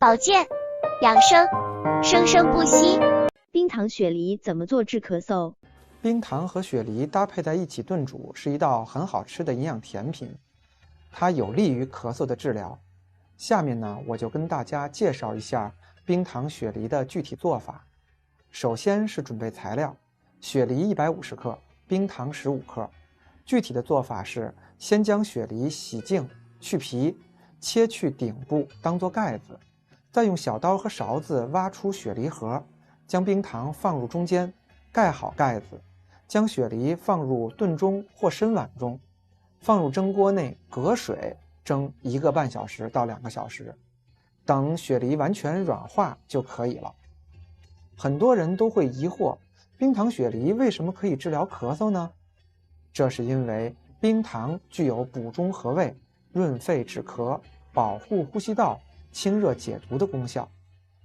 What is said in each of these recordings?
保健、养生，生生不息。冰糖雪梨怎么做治咳嗽？冰糖和雪梨搭配在一起炖煮是一道很好吃的营养甜品，它有利于咳嗽的治疗。下面呢，我就跟大家介绍一下冰糖雪梨的具体做法。首先是准备材料，雪梨150克，冰糖15克。具体的做法是，先将雪梨洗净、去皮，切去顶部当做盖子，再用小刀和勺子挖出雪梨核，将冰糖放入中间，盖好盖子，将雪梨放入炖盅或深碗中，放入蒸锅内隔水蒸1个半小时到2个小时，等雪梨完全软化就可以了。很多人都会疑惑，冰糖雪梨为什么可以治疗咳嗽呢？这是因为冰糖具有补中和胃、润肺止咳、保护呼吸道、清热解毒的功效，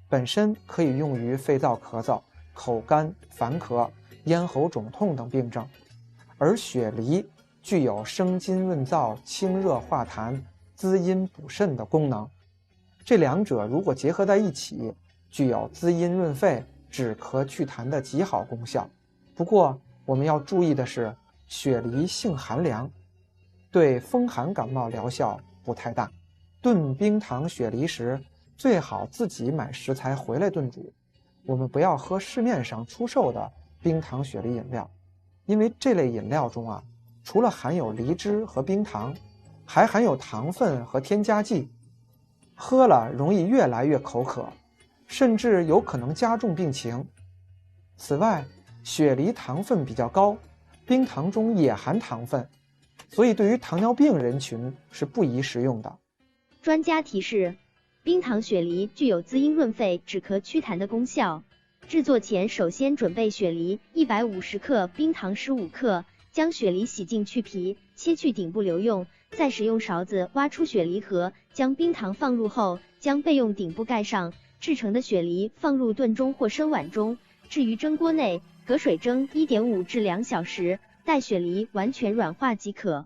本身可以用于肺燥咳嗽、口干、烦咳、咽喉肿痛等病症，而雪梨具有生津润燥、清热化痰、滋阴补肾的功能。这两者如果结合在一起，具有滋阴润肺、止咳祛痰的极好功效。不过我们要注意的是，雪梨性寒凉，对风寒感冒疗效不太大。炖冰糖雪梨时，最好自己买食材回来炖煮，我们不要喝市面上出售的冰糖雪梨饮料，因为这类饮料中除了含有梨汁和冰糖，还含有糖分和添加剂，喝了容易越来越口渴，甚至有可能加重病情。此外，雪梨糖分比较高，冰糖中也含糖分，所以对于糖尿病人群是不宜食用的。专家提示，冰糖雪梨具有滋阴润肺、止咳祛痰的功效。制作前首先准备雪梨150克，冰糖15克，将雪梨洗净去皮，切去顶部留用，再使用勺子挖出雪梨核，将冰糖放入后，将备用顶部盖上，制成的雪梨放入炖盅或深碗中，置于蒸锅内，隔水蒸1.5至2小时，待雪梨完全软化即可。